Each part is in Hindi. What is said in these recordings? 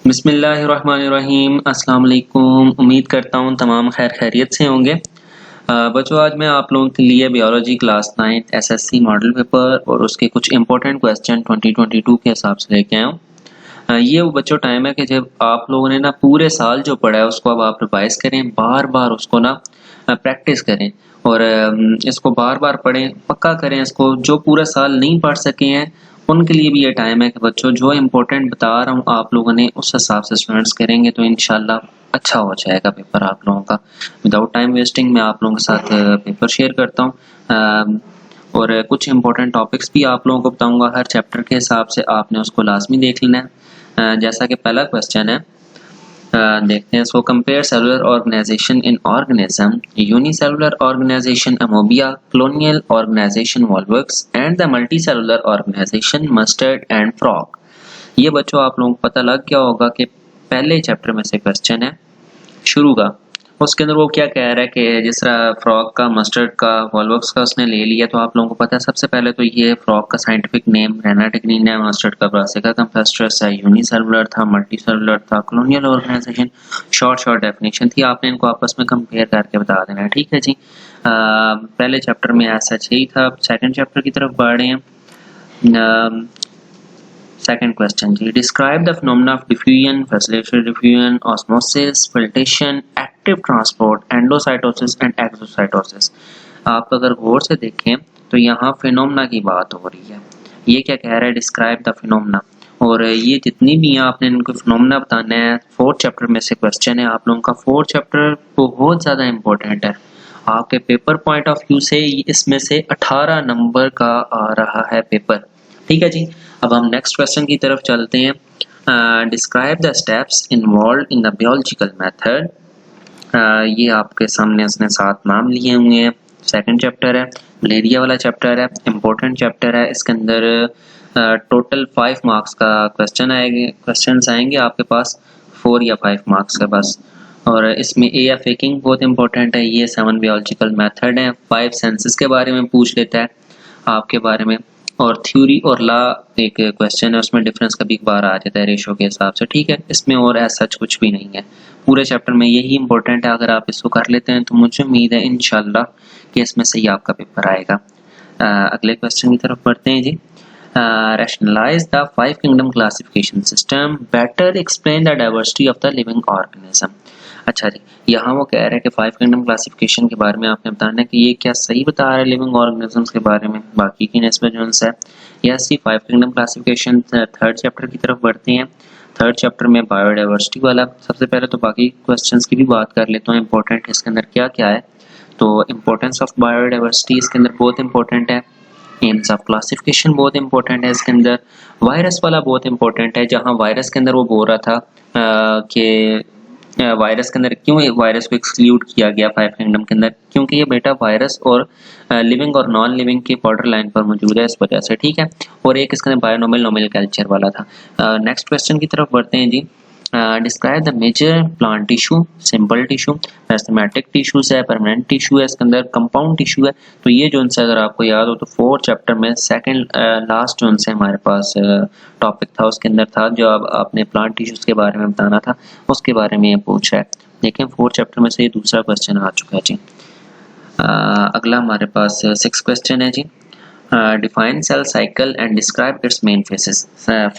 बिस्मिल्लाहिर्रहमानिर्रहीम। अस्सलाम वालेकुम। उम्मीद करता हूँ तमाम खैर खैरियत से होंगे। बच्चों, आज मैं आप लोगों के लिए biology class 9 SSC model paper और उसके कुछ इंपॉर्टेंट क्वेश्चन 2022 के हिसाब से लेके आया हूँ। ये वो बच्चों टाइम है कि जब आप लोगों ने ना पूरे साल जो पढ़ा है उसको अब आप रिवाइज करें, बार बार उसको ना प्रैक्टिस करें और इसको बार बार पढ़ें, पक्का करें इसको। जो पूरा साल नहीं पढ़ सके हैं उनके लिए भी ये टाइम है कि बच्चों जो इम्पोर्टेंट बता रहा हूँ आप लोगों ने उस हिसाब से स्टूडेंट्स करेंगे तो इंशाल्लाह अच्छा हो जाएगा पेपर आप लोगों का। विदाउट टाइम वेस्टिंग मैं आप लोगों के साथ पेपर शेयर करता हूँ और कुछ इंपॉर्टेंट टॉपिक्स भी आप लोगों को बताऊंगा। हर चैप्टर के हिसाब से आपने उसको लाजमी देख लेना है। जैसा कि पहला क्वेश्चन है, देखते हैं इसको। Compare cellular organisation in organism, unicellular organisation amoeba, colonial organisation volvox and the multicellular organisation mustard and frog. ये बच्चों आप लोगों को पता लग गया होगा कि पहले चैप्टर में से क्वेश्चन है शुरू का। उसके अंदर वो क्या कह रहा है कि जिस तरह फ्रॉग का, मस्टर्ड का, वॉल्वक्स का उसने ले लिया, तो आप लोगों को पता है सबसे पहले तो ये फ्रॉग का साइंटिफिक नेम रेनाटिग्निन है, मस्टर्ड का ब्रासिका कैम्पेस्ट्रस है, यूनिसेलुलर था, मल्टीसेलुलर था, कॉलोनियल ऑर्गेनाइजेशन। शॉर्ट डेफिनेशन थी, आपने इनको आपस में कंपेयर करके बता देना है, ठीक है जी। पहले चैप्टर में ऐसा यही था। सेकंड चैप्टर की तरफ बढ़ रहे हैं। Second question ji, describe the phenomena of diffusion, facilitated diffusion, osmosis, filtration, active transport, endocytosis and exocytosis। आप अगर गौर से देखें तो यहाँ फिनोमेना की बात हो रही है। ये क्या कह रहा है, डिस्क्राइब द फिनोमेना, और ये जितनी भी आपने इनको फिनोमेना बताना है। फोर्थ चैप्टर में से क्वेश्चन है आप लोगों का। फोर्थ चैप्टर बहुत ज़्यादा इंपॉर्टेंट है आपके पेपर पॉइंट ऑफ व्यू से। इसमें से 18 नंबर का आ रहा है पेपर, ठीक है जी। अब हम नेक्स्ट क्वेश्चन की तरफ चलते हैं। Describe the steps involve in the biological method. ये आपके सामने उसने 7 नाम लिए हुए हैं। सेकंड चैप्टर है, मलेरिया वाला चैप्टर है, इम्पोर्टेंट चैप्टर है। इसके अंदर टोटल 5 मार्क्स का क्वेश्चन आएंगे आपके पास, 4 या 5 मार्क्स का बस। और इसमें ए या फेकिंग बहुत इंपॉर्टेंट है। ये 7 बायोलॉजिकल मेथड हैं। 5 सेंसेस के बारे में पूछ लेता है आपके बारे में, और थ्योरी और ला एक क्वेश्चन है, उसमें डिफरेंस कभी कभार आ जाता है रेशो के हिसाब से, ठीक है। इसमें और ऐसा कुछ भी नहीं है, पूरे चैप्टर में यही इंपॉर्टेंट है। अगर आप इसको कर लेते हैं तो मुझे उम्मीद है इंशाल्लाह कि इसमें से ही आपका पेपर आएगा। अगले क्वेश्चन की तरफ बढ़ते हैं जी। Rationalize the 5 kingdom classification system, better explain the diversity of the living organism। अच्छा जी, यहाँ वो कह रहे हैं कि 5 किंगडम क्लासिफिकेशन के बारे में आपने बताना है कि ये क्या सही बता रहा है लिविंग ऑर्गेनिजम्स के बारे में बाकी की निस्बत जो है। यस जी, 5 किंगडम क्लासिफिकेशन थर्ड चैप्टर की तरफ बढ़ते हैं। थर्ड चैप्टर में बायोडाइवर्सिटी वाला। सबसे पहले तो बाकी क्वेश्चंस की भी बात कर लेता हूँ, इंपॉर्टेंट इसके अंदर क्या क्या है। तो इम्पोर्टेंस ऑफ बायोडाइवर्सिटी इसके अंदर बहुत इंपॉर्टेंट है। एम्स ऑफ क्लासिफिकेशन बहुत इंपॉर्टेंट है इसके अंदर। वायरस वाला बहुत इंपॉर्टेंट है, जहाँ वायरस के अंदर वो बोल रहा था कि वायरस के अंदर क्यों वायरस को एक्सक्लूड किया गया 5 किंगडम के अंदर, क्योंकि ये बेटा वायरस और लिविंग और नॉन लिविंग के बॉर्डर लाइन पर मौजूद है, इस वजह से, ठीक है। और एक इसके अंदर बायोनोमल नोमल कल्चर वाला था। नेक्स्ट क्वेश्चन की तरफ बढ़ते हैं जी। Describe the major plant tissue, simple tissue, meristematic tissues है, परमानेंट टिश्यू है, इसके अंदर कंपाउंड टिश्यू है। तो ये जो उनसे अगर आपको याद हो तो 4th चैप्टर में सेकंड लास्ट जो उनसे हमारे पास टॉपिक था उसके अंदर था, जो अब आपने प्लांट टिश्यूज के बारे में बताना था उसके बारे में ये पूछ रहा है। देखें 4th चैप्टर में से ये दूसरा क्वेश्चन आ चुका है जी। अगला हमारे पास 6th क्वेश्चन है जी। Define cell cycle and describe its main phases.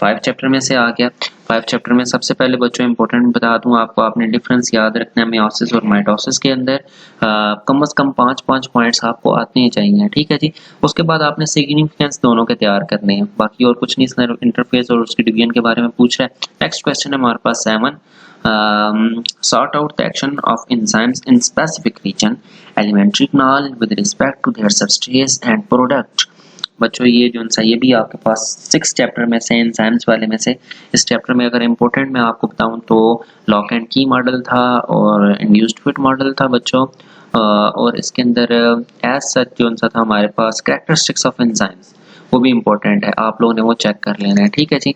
5 chapter में से आ गया। 5 चैप्टर में सबसे पहले बच्चों इंपॉर्टेंट बता दूं आपको, आपने डिफरेंस याद रखना है मियोसिस और माइटोसिस के अंदर। कम से कम 5 पॉइंट्स आपको आते ही चाहिए, ठीक है जी। उसके बाद आपने सिग्निफिकेंस दोनों के तैयार करने हैं, बाकी और कुछ नहीं। इंटरफेस और उसकी डिवीजन के बारे में पूछ रहा है। नेक्स्ट क्वेश्चन है हमारे पास 7। sort out the action of enzymes in specific region, alimentary canal with respect to their substrate and product। बच्चों ये जो ये भी आपके पास 6 चैप्टर में से, एंजाइम्स वाले में से। इस चैप्टर में अगर इम्पोर्टेंट मैं आपको बताऊं तो लॉक एंड की मॉडल था और इंड्यूस्ड फिट मॉडल था बच्चों। और इसके अंदर एज सच जो था हमारे पास कैरेक्टरिस्टिक्स ऑफ एंजाइम्स, वो भी इम्पोर्टेंट है, आप लोगों ने वो चेक कर लेना है, ठीक है जी।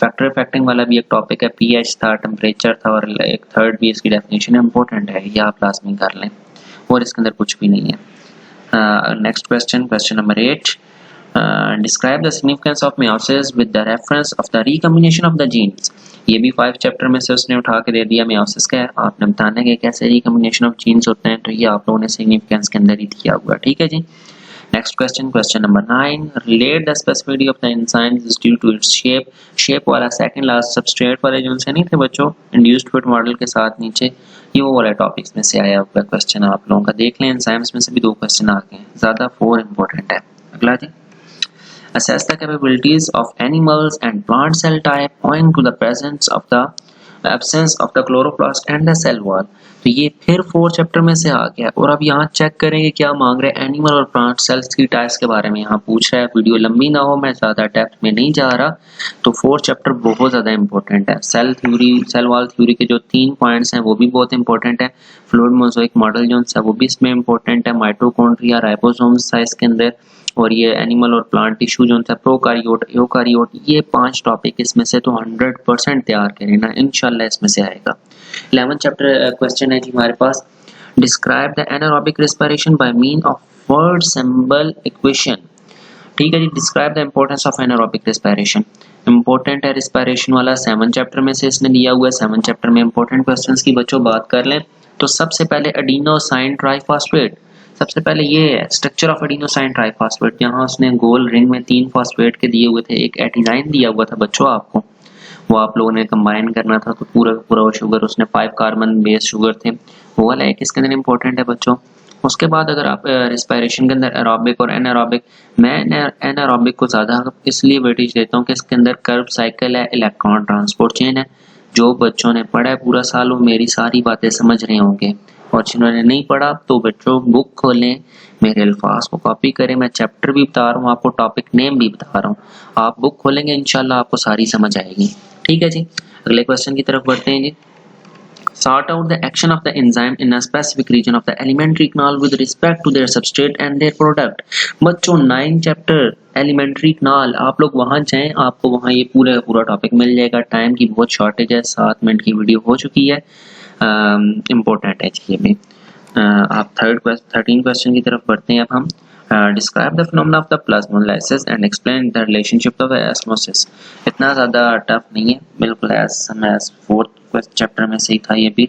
फैक्टर इफेक्टिंग वाला भी एक टॉपिक है, पीएच था, टेम्परेचर था, और एक थर्ड भी इसकी डेफिनेशन इंपॉर्टेंट है, ये आप लाजमी कर लें। और इसके अंदर कुछ भी नहीं है। Next question, question number 8। Describe the significance of meiosis with the reference of the recombination of the genes. ये भी 5 चैप्टर में से उसने उठा के दे दिया। मेयोसिस का है, आपने बताना है कि कैसे रिकॉम्बिनेशन ऑफ जीन्स होते हैं, तो ये आप लोगों ने सिग्निफिकेंस के अंदर ही दिया हुआ। ठीक है जी। Next question, question number 9, relate the specificity of the enzyme is due to its shape. Shape वाला सेकंड लास्ट सबस्ट्रेट वाले जो उनसे नहीं थे बच्चों, इंड्यूस्ड फिट मॉडल के साथ नीचे, ये वो वाला टॉपिक्स में से आया हुआ क्वेश्चन आप लोगों का। देख लें, एंजाइम्स में से भी 2 क्वेश्चन आ गए, ज्यादा 4 इंपॉर्टेंट है। अगला जी, assess the capabilities of animals and plant cell type owing to the presence of the absence of the chloroplast and the cell wall। तो ये फिर 4 चैप्टर में से आ गया। और अब यहाँ चेक करेंगे क्या मांग रहे हैं, एनिमल और प्लांट सेल्स की टाइप्स के बारे में यहाँ पूछ रहा है। वीडियो लंबी ना हो, मैं ज्यादा डेप्थ में नहीं जा रहा, तो 4 चैप्टर बहुत ज्यादा इंपॉर्टेंट है। Cell theory, cell wall theory के जो 3 पॉइंट्स हैं वो भी बहुत इंपॉर्टेंट है। फ्लूइड मोज़ेक मॉडल जो है वो भी इसमें इंपॉर्टेंट है। माइटोकॉन्ड्रिया, राइबोसोम्स था इसके अंदर, और ये एनिमल और प्लांट टिश्यू जो था, प्रोकारियोट, यूकारियोट, ये 5 टॉपिक इसमें से तो 100% तैयार करें ना, इंशाल्लाह इसमें से आएगा। 11 चैप्टर क्वेश्चन है जी हमारे पास, describe the anaerobic respiration by mean of word symbol equation. ठीक है जी, describe the importance of anaerobic respiration. Important है रिस्पिरेशन वाला, 7 चैप्टर में से इसने दिया हुआ है। 7 चैप्टर में इंपॉर्टेंट क्वेश्चंस की बच्चों बात कर लें तो सबसे पहले एडिनोसाइन ट्राइफॉस्फेट। सबसे पहले ये है स्ट्रक्चर ऑफ एडिनोसाइन ट्राइफॉस्फेट। यहाँ उसने गोल रिंग में 3 फॉस्फेट के दिए हुए थे, एक एटिनाइन दिया हुआ था बच्चों आपको, वो आप लोगों ने कंबाइन करना था, तो पूरा पूरा वो शुगर उसने 5 कार्बन बेस शुगर थे, वो वाला एक इसके अंदर इंपॉर्टेंट है बच्चों। उसके बाद अगर आप रिस्पिरेशन के अंदर एरोबिक और एनारोबिक, मैं एनारोबिक को ज़्यादा इसलिए वेटेज देता हूँ कि इसके अंदर कर्व साइकिल है, इलेक्ट्रॉन ट्रांसपोर्ट चेन है। जो बच्चों ने पढ़ा है पूरा साल वो मेरी सारी बातें समझ रहे होंगे, और जिन्होंने नहीं पढ़ा तो बच्चों बुक खोलें, मेरे अल्फाज को कॉपी करें। मैं चैप्टर भी बता रहा हूँ आपको, टॉपिक नेम भी बता रहा हूँ, आप बुक खोलेंगे इंशाल्लाह आपको सारी समझ आएगी। ठीक है जी, अगले क्वेश्चन की तरफ बढ़ते हैं जी। Sort out the action of the enzyme in a specific region of the alimentary canal with respect to their substrate and their product। बच्चों 9 चैप्टर एलिमेंट्री कनाल, आप लोग वहां जाएं, आपको वहां ये पूरा टॉपिक मिल जाएगा। टाइम की बहुत शॉर्टेज है, 7 मिनट की वीडियो हो चुकी है, इम्पोर्टेंट है ये भी। आप 13 क्वेश्चन की तरफ बढ़ते हैं अब हम। Describe the phenomena of the plasmolysis and explain the relationship of osmosis. इतना ज़्यादा टफ नहीं है, बिल्कुल एज 4th चैप्टर में से ही था ये भी,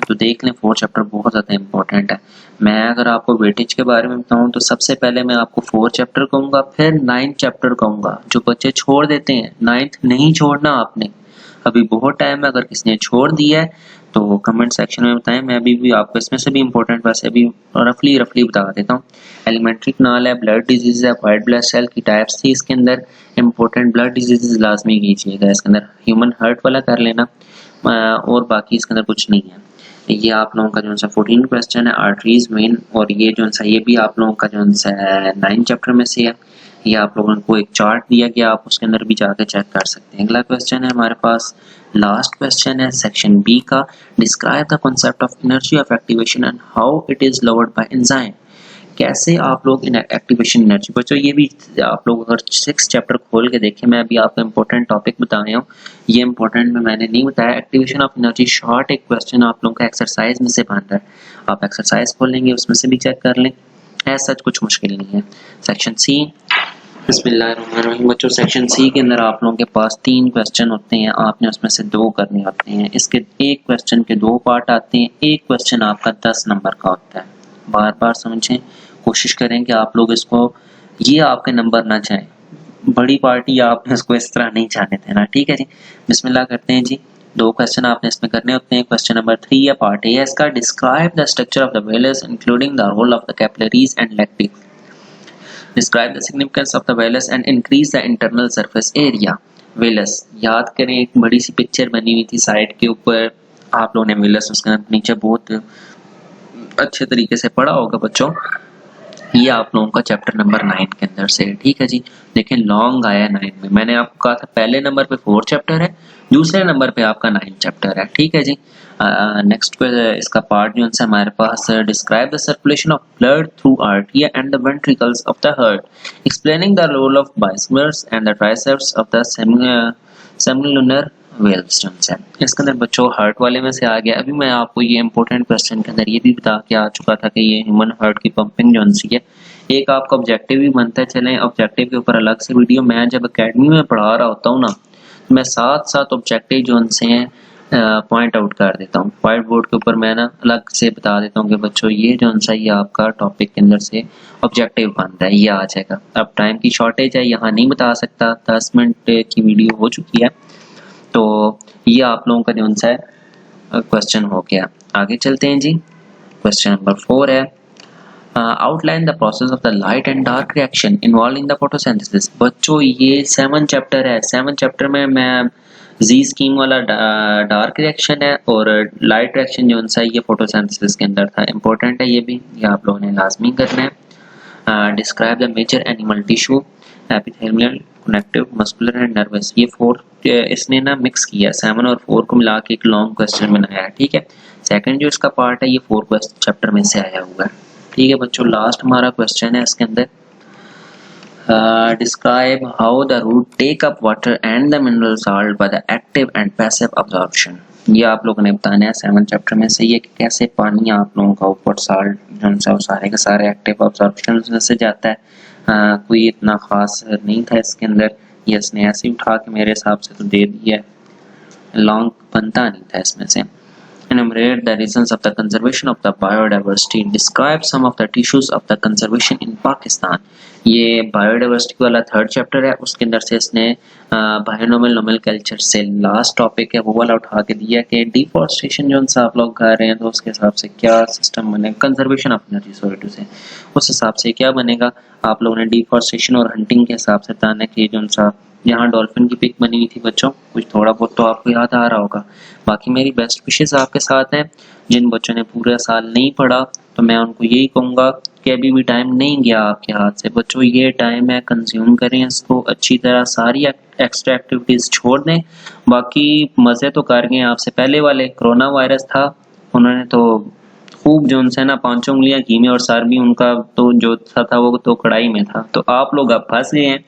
तो देख लें। 4 चैप्टर बहुत ज़्यादा इंपॉर्टेंट है। मैं अगर आपको वेटेज के बारे में बताऊं तो सबसे पहले मैं आपको 4 चैप्टर कहूँगा, फिर 9 चैप्टर कहूँगा। जो बच्चे छोड़ देते हैं, 9th नहीं छोड़ना आपने, अभी बहुत टाइम है। अगर किसी ने छोड़ दिया है तो कमेंट सेक्शन में बताएं, मैं अभी भी आपको इसमें से भी इंपॉर्टेंट वैसे अभी रफली बता देता हूँ। एलिमेंट्री कनाल है, ब्लड डिजीज है, वाइट ब्लड सेल की टाइप्स थी इसके अंदर, इंपॉर्टेंट ब्लड डिजीज लाजमी कीजिएगा इसके अंदर, ह्यूमन हार्ट वाला कर लेना, और बाकी इसके अंदर कुछ नहीं है। ये आप लोगों का जो सा 14 क्वेश्चन है, आर्टरीज वेन, और ये जो सा ये भी आप लोगों का जो सा 9 चैप्टर में से है। ये आप लोगों को एक चार्ट दिया गया, आप उसके अंदर भी जाकर चेक कर सकते हैं। अगला क्वेश्चन है हमारे पास, लास्ट क्वेश्चन है सेक्शन बी का, describe the concept of energy of activation and how it is lowered by enzyme. कैसे आप लोग इन एक्टिवेशन एनर्जी, बच्चों ये भी आप लोग अगर 6 चैप्टर खोल के देखें, मैं अभी आपको इंपॉर्टेंट टॉपिक बता रहा हूँ, ये इंपॉर्टेंट में मैंने नहीं बताया। एक्टिवेशन ऑफ एनर्जी शॉर्ट एक क्वेश्चन आप लोगों का एक्सरसाइज में से बन रहा है, आप एक्सरसाइज खोल लेंगे उसमें से भी चेक कर लें, ऐसा कुछ मुश्किल नहीं है। सेक्शन सी, बिस्मिल्लाहिर्रहमानिर्रहीम। बच्चों सेक्शन सी के अंदर आप लोगों के पास 3 क्वेश्चन होते हैं, आपने उसमें से 2 करने होते हैं। इसके एक क्वेश्चन के 2 पार्ट आते हैं, एक क्वेश्चन आपका 10 नंबर का होता है। बार बार समझें, कोशिश करें कि आप लोग इसको, ये आपके नंबर ना जाएं, बड़ी पार्टी आपने इसको इस तरह नहीं जाने देना। ठीक है जी, बिस्मिल्लाह करते हैं जी। 2 क्वेश्चन आपने इसमें करने होते हैं। क्वेश्चन नंबर 3 या पार्ट ए है इसका, describe the structure of the villus including the role of the capillaries and lactic. Describe the significance of the vellus and increase the internal surface area। Wallace याद करें, एक बड़ी सी पिक्चर बनी हुई थी साइड के ऊपर, आप लोगों ने वेलस उसके नीचे बहुत अच्छे तरीके से पढ़ा होगा बच्चों। ये आप लोगों का चैप्टर नंबर 9 के अंदर से। ठीक है जी, लेकिन लॉन्ग आया 9 में। मैंने आपको कहा था पहले नंबर पे 4 चैप्टर है, दूसरे नंबर पे आपका 9 चैप्टर है। ठीक है जी, नेक्स्ट पे इसका पार्ट जो है हमारे पास, describe the circulation of blood through arteria and the ventricles of the heart, explaining the role of biceps and the triceps of the semilunar valves. इसके अंदर बच्चों हार्ट वाले में से आ गया। अभी मैं आपको ये इंपॉर्टेंट क्वेश्चन के अंदर ये भी बता के आ चुका था कि ये ह्यूमन हार्ट की पंपिंग जो है एक आपका ऑब्जेक्टिव भी बनता है। चलें ऑब्जेक्टिव के ऊपर अलग से वीडियो, मैं जब एकेडमी में पढ़ा रहा होता हूँ ना, तो मैं साथ साथ ऑब्जेक्टिव जो उनसे हैं पॉइंट आउट कर देता हूँ। व्हाइट बोर्ड के ऊपर मैं ना अलग से बता देता हूँ कि बच्चों ये जो सा ये आपका टॉपिक के अंदर से ऑब्जेक्टिव बन रहा है, ये आ जाएगा। अब टाइम की शॉर्टेज है, यहाँ नहीं बता सकता, 10 मिनट की वीडियो हो चुकी है, तो ये आप लोगों का जो सा है क्वेश्चन हो गया। आगे चलते हैं जी। क्वेश्चन नंबर 4 है outline the process of the light and dark reaction involve in the photosynthesis. बच्चों ये 7 चैप्टर है, 7 चैप्टर में मैं जी स्कीम वाला डार्क रिएक्शन है और लाइट रिएक्शन जो सा ये फोटोसिंथेसिस के अंदर था। इंपॉर्टेंट है ये आप लोगों ने लाजमी करना है। Describe the major animal tissue epithelial connective muscular and nervous. ये 4 इसने ना मिक्स किया, 7 और 4 को मिला के एक लॉन्ग क्वेश्चन बनाया है। ठीक है, सेकंड जो इसका पार्ट है ये 4 चैप्टर में से आया हुआ है। ठीक है बच्चों, लास्ट हमारा क्वेश्चन है इसके अंदर describe how the root take up water and the mineral salt by the active and passive absorption. ये आप लोगों ने बताना है 7 चैप्टर में से ये कि कैसे पानी आप लोगों का ऊपर सॉल्ट जो सा सारे के सारे एक्टिव अब्जॉर्प्शन से जाता है। कोई इतना खास नहीं था इसके अंदर, ये इसने ऐसे उठा के मेरे हिसाब से तो दे दिया है, लॉन्ग बनता नहीं था इसमें से। Enumerate the reasons of the conservation of the biodiversity. Describe some of the issues of the conservation in Pakistan. ये बायोडाइवर्सिटी वाला 3rd चैप्टर है, उसके अंदर से इसने बायोनोमल नोमल कल्चर से लास्ट टॉपिक है वो वाला उठा के दिया कि डिफॉरेस्टेशन जो सा आप लोग कर रहे हैं तो उसके हिसाब से क्या सिस्टम बनेगा, कंजर्वेशन ऑफ एनर्जी सॉरी से उस हिसाब से क्या बनेगा। आप लोगों ने डिफॉरेस्टेशन और हंटिंग के हिसाब से बताना कि जो सा यहाँ डॉल्फिन की पिक बनी हुई थी बच्चों, कुछ थोड़ा बहुत तो आपको याद आ रहा होगा। बाकी मेरी बेस्ट विशेस आपके साथ हैं। जिन बच्चों ने पूरा साल नहीं पढ़ा तो मैं उनको यही कहूँगा कि अभी भी टाइम नहीं गया आपके हाथ से बच्चों, ये टाइम है कंज्यूम करें इसको अच्छी तरह, सारी एक्स्ट्रा एक्टिविटीज छोड़ दें। बाकी मज़े तो कर गए आपसे पहले वाले, कोरोना वायरस था उन्होंने तो खूब जो उनसे ना 5 उंगलियां घी में और सर भी उनका तो जो था वो तो कढ़ाई में था। तो आप लोग अब फंस गए हैं,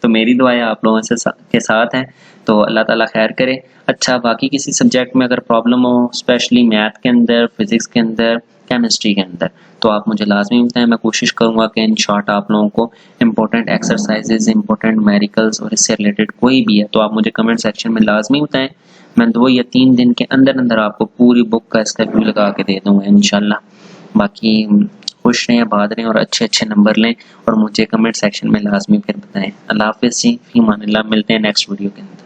तो मेरी दुआएं आप लोगों से के साथ हैं, तो अल्लाह ताला खैर करे। अच्छा बाकी किसी सब्जेक्ट में अगर प्रॉब्लम हो, स्पेशली मैथ के अंदर, फिजिक्स के अंदर, केमिस्ट्री के अंदर, तो आप मुझे लाजमी बताएं। मैं कोशिश करूंगा कि इन शॉर्ट आप लोगों को इंपॉर्टेंट एक्सरसाइजेज, इंपॉर्टेंट मेरिकल्स और इससे रिलेटेड कोई भी है तो आप मुझे कमेंट सेक्शन में लाजमी बताएं। मैं 2 या 3 दिन के अंदर अंदर आपको पूरी बुक का इसका व्यू लगा के दे दूंगा इंशाल्लाह। बाकी खुश रहें, आबाद रहें और अच्छे अच्छे नंबर लें और मुझे कमेंट सेक्शन में लाजमी फिर बताएं। अल्लाह हाफिज़ जी, फी अमानिल्लाह, मिलते हैं नेक्स्ट वीडियो के अंदर।